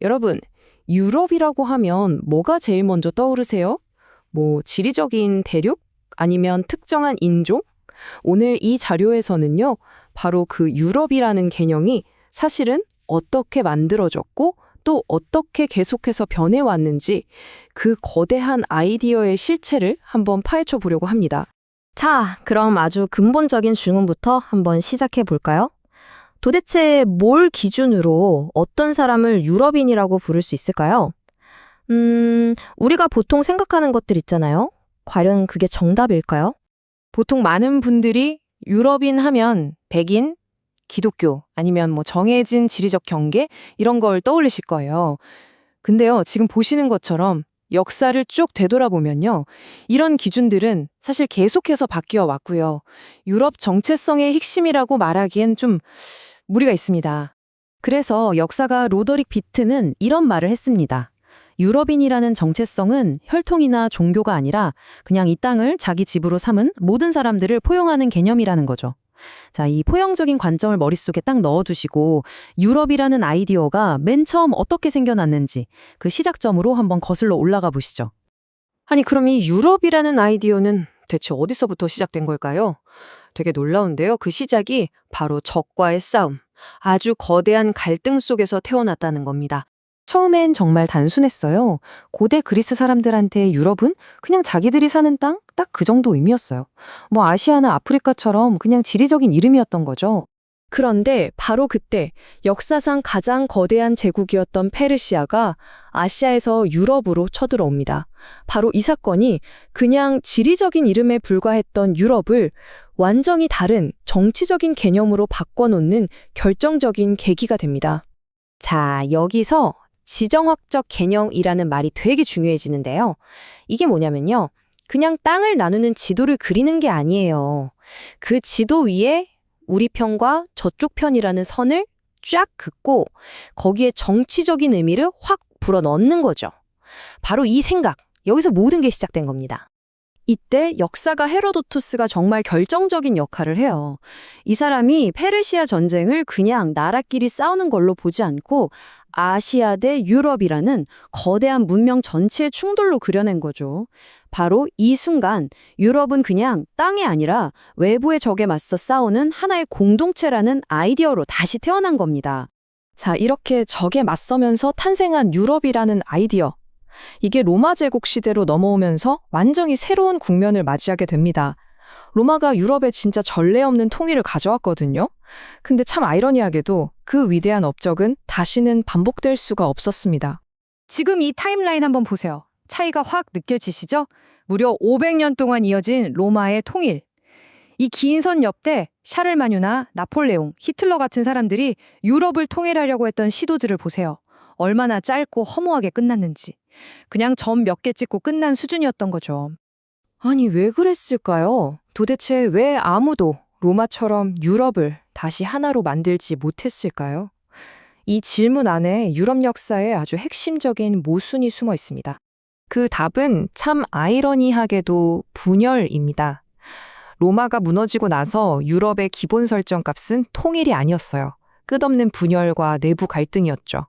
여러분, 유럽이라고 하면 뭐가 제일 먼저 떠오르세요? 뭐 지리적인 대륙? 아니면 특정한 인종? 오늘 이 자료에서는요, 바로 그 유럽이라는 개념이 사실은 어떻게 만들어졌고 또 어떻게 계속해서 변해왔는지 그 거대한 아이디어의 실체를 한번 파헤쳐 보려고 합니다. 자, 그럼 아주 근본적인 질문부터 한번 시작해 볼까요? 도대체 뭘 기준으로 어떤 사람을 유럽인이라고 부를 수 있을까요? 우리가 보통 생각하는 것들 있잖아요. 과연 그게 정답일까요? 보통 많은 분들이 유럽인 하면 백인, 기독교, 아니면 뭐 정해진 지리적 경계 이런 걸 떠올리실 거예요. 근데요, 지금 보시는 것처럼 역사를 쭉 되돌아보면요, 이런 기준들은 사실 계속해서 바뀌어 왔고요. 유럽 정체성의 핵심이라고 말하기엔 좀 무리가 있습니다. 그래서 역사가 로더릭 비트는 이런 말을 했습니다. 유럽인이라는 정체성은 혈통이나 종교가 아니라 그냥 이 땅을 자기 집으로 삼은 모든 사람들을 포용하는 개념이라는 거죠. 자, 이 포용적인 관점을 머릿속에 딱 넣어두시고 유럽이라는 아이디어가 맨 처음 어떻게 생겨났는지 그 시작점으로 한번 거슬러 올라가 보시죠. 아니, 그럼 이 유럽이라는 아이디어는 대체 어디서부터 시작된 걸까요? 되게 놀라운데요. 그 시작이 바로 적과의 싸움, 아주 거대한 갈등 속에서 태어났다는 겁니다. 처음엔 정말 단순했어요. 고대 그리스 사람들한테 유럽은 그냥 자기들이 사는 땅? 딱 그 정도 의미였어요. 뭐 아시아나 아프리카처럼 그냥 지리적인 이름이었던 거죠. 그런데 바로 그때 역사상 가장 거대한 제국이었던 페르시아가 아시아에서 유럽으로 쳐들어옵니다. 바로 이 사건이 그냥 지리적인 이름에 불과했던 유럽을 완전히 다른 정치적인 개념으로 바꿔놓는 결정적인 계기가 됩니다. 자, 여기서 지정학적 개념이라는 말이 되게 중요해지는데요. 이게 뭐냐면요, 그냥 땅을 나누는 지도를 그리는 게 아니에요. 그 지도 위에 우리 편과 저쪽 편이라는 선을 쫙 긋고 거기에 정치적인 의미를 확 불어넣는 거죠. 바로 이 생각, 여기서 모든 게 시작된 겁니다. 이때 역사가 헤로도토스가 정말 결정적인 역할을 해요. 이 사람이 페르시아 전쟁을 그냥 나라끼리 싸우는 걸로 보지 않고 아시아 대 유럽이라는 거대한 문명 전체의 충돌로 그려낸 거죠. 바로 이 순간 유럽은 그냥 땅이 아니라 외부의 적에 맞서 싸우는 하나의 공동체라는 아이디어로 다시 태어난 겁니다. 자, 이렇게 적에 맞서면서 탄생한 유럽이라는 아이디어. 이게 로마 제국 시대로 넘어오면서 완전히 새로운 국면을 맞이하게 됩니다. 로마가 유럽에 진짜 전례 없는 통일을 가져왔거든요. 근데 참 아이러니하게도 그 위대한 업적은 다시는 반복될 수가 없었습니다. 지금 이 타임라인 한번 보세요. 차이가 확 느껴지시죠? 무려 500년 동안 이어진 로마의 통일. 이 긴 선 옆에 샤를마뉴나 나폴레옹, 히틀러 같은 사람들이 유럽을 통일하려고 했던 시도들을 보세요. 얼마나 짧고 허무하게 끝났는지. 그냥 점 몇 개 찍고 끝난 수준이었던 거죠. 아니, 왜 그랬을까요? 도대체 왜 아무도 로마처럼 유럽을 다시 하나로 만들지 못했을까요? 이 질문 안에 유럽 역사의 아주 핵심적인 모순이 숨어 있습니다. 그 답은 참 아이러니하게도 분열입니다. 로마가 무너지고 나서 유럽의 기본 설정값은 통일이 아니었어요. 끝없는 분열과 내부 갈등이었죠.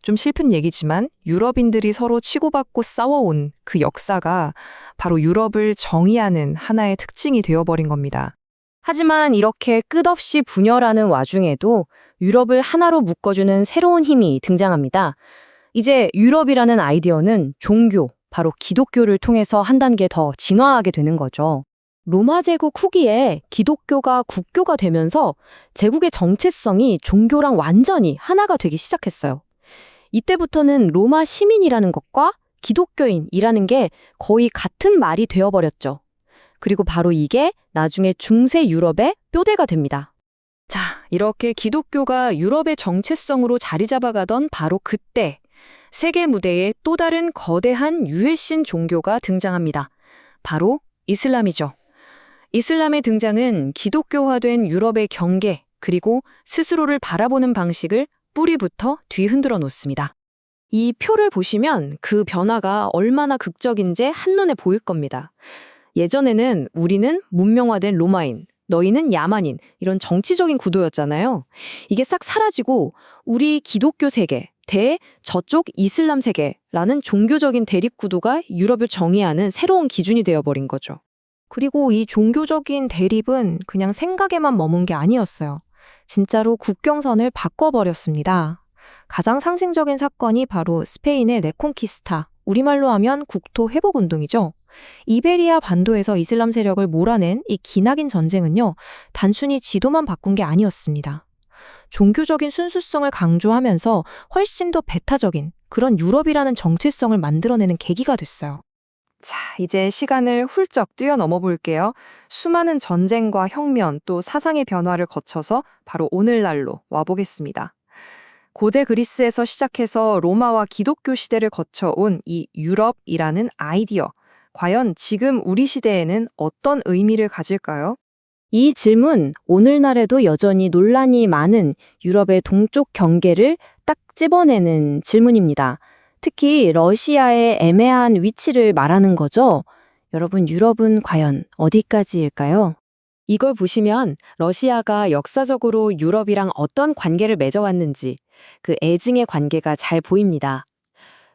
좀 슬픈 얘기지만 유럽인들이 서로 치고받고 싸워온 그 역사가 바로 유럽을 정의하는 하나의 특징이 되어버린 겁니다. 하지만 이렇게 끝없이 분열하는 와중에도 유럽을 하나로 묶어주는 새로운 힘이 등장합니다. 이제 유럽이라는 아이디어는 종교, 바로 기독교를 통해서 한 단계 더 진화하게 되는 거죠. 로마 제국 후기에 기독교가 국교가 되면서 제국의 정체성이 종교랑 완전히 하나가 되기 시작했어요. 이때부터는 로마 시민이라는 것과 기독교인이라는 게 거의 같은 말이 되어버렸죠. 그리고 바로 이게 나중에 중세 유럽의 뼈대가 됩니다. 자, 이렇게 기독교가 유럽의 정체성으로 자리 잡아가던 바로 그때 세계 무대에 또 다른 거대한 유일신 종교가 등장합니다. 바로 이슬람이죠. 이슬람의 등장은 기독교화된 유럽의 경계, 그리고 스스로를 바라보는 방식을 뿌리부터 뒤흔들어 놓습니다. 이 표를 보시면 그 변화가 얼마나 극적인지 한눈에 보일 겁니다. 예전에는 우리는 문명화된 로마인, 너희는 야만인, 이런 정치적인 구도였잖아요. 이게 싹 사라지고 우리 기독교 세계, 대 저쪽 이슬람 세계라는 종교적인 대립 구도가 유럽을 정의하는 새로운 기준이 되어버린 거죠. 그리고 이 종교적인 대립은 그냥 생각에만 머문 게 아니었어요. 진짜로 국경선을 바꿔버렸습니다. 가장 상징적인 사건이 바로 스페인의 레콘키스타, 우리말로 하면 국토 회복 운동이죠. 이베리아 반도에서 이슬람 세력을 몰아낸 이 기나긴 전쟁은요, 단순히 지도만 바꾼 게 아니었습니다. 종교적인 순수성을 강조하면서 훨씬 더 배타적인 그런 유럽이라는 정체성을 만들어내는 계기가 됐어요. 자, 이제 시간을 훌쩍 뛰어넘어 볼게요. 수많은 전쟁과 혁명 또 사상의 변화를 거쳐서 바로 오늘날로 와보겠습니다. 고대 그리스에서 시작해서 로마와 기독교 시대를 거쳐온 이 유럽이라는 아이디어. 과연 지금 우리 시대에는 어떤 의미를 가질까요? 이 질문, 오늘날에도 여전히 논란이 많은 유럽의 동쪽 경계를 딱 집어내는 질문입니다. 특히 러시아의 애매한 위치를 말하는 거죠. 여러분, 유럽은 과연 어디까지일까요? 이걸 보시면 러시아가 역사적으로 유럽이랑 어떤 관계를 맺어왔는지 그 애증의 관계가 잘 보입니다.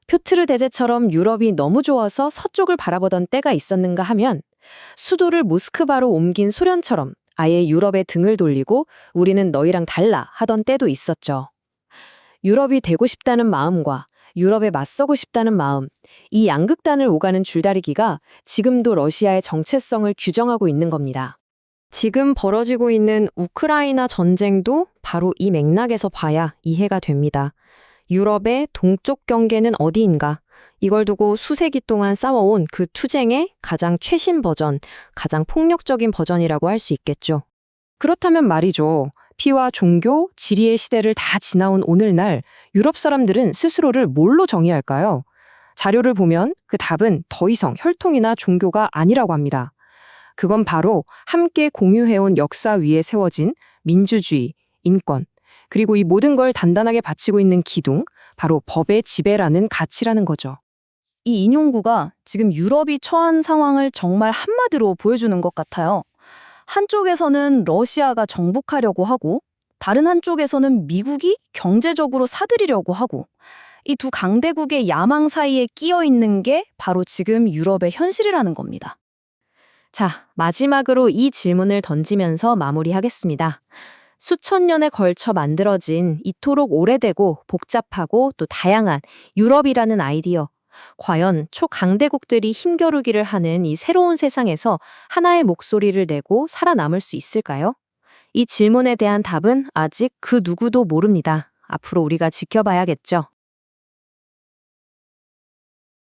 표트르 대제처럼 유럽이 너무 좋아서 서쪽을 바라보던 때가 있었는가 하면 수도를 모스크바로 옮긴 소련처럼 아예 유럽에 등을 돌리고 우리는 너희랑 달라 하던 때도 있었죠. 유럽이 되고 싶다는 마음과 유럽에 맞서고 싶다는 마음, 이 양극단을 오가는 줄다리기가 지금도 러시아의 정체성을 규정하고 있는 겁니다. 지금 벌어지고 있는 우크라이나 전쟁도 바로 이 맥락에서 봐야 이해가 됩니다. 유럽의 동쪽 경계는 어디인가? 이걸 두고 수세기 동안 싸워온 그 투쟁의 가장 최신 버전, 가장 폭력적인 버전이라고 할 수 있겠죠. 그렇다면 말이죠. 피와 종교, 지리의 시대를 다 지나온 오늘날 유럽 사람들은 스스로를 뭘로 정의할까요? 자료를 보면 그 답은 더 이상 혈통이나 종교가 아니라고 합니다. 그건 바로 함께 공유해온 역사 위에 세워진 민주주의, 인권, 그리고 이 모든 걸 단단하게 바치고 있는 기둥, 바로 법의 지배라는 가치라는 거죠. 이 인용구가 지금 유럽이 처한 상황을 정말 한마디로 보여주는 것 같아요. 한쪽에서는 러시아가 정복하려고 하고 다른 한쪽에서는 미국이 경제적으로 사들이려고 하고 이 두 강대국의 야망 사이에 끼어 있는 게 바로 지금 유럽의 현실이라는 겁니다. 자, 마지막으로 이 질문을 던지면서 마무리하겠습니다. 수천 년에 걸쳐 만들어진 이토록 오래되고 복잡하고 또 다양한 유럽이라는 아이디어. 과연 초강대국들이 힘겨루기를 하는 이 새로운 세상에서 하나의 목소리를 내고 살아남을 수 있을까요? 이 질문에 대한 답은 아직 그 누구도 모릅니다. 앞으로 우리가 지켜봐야겠죠.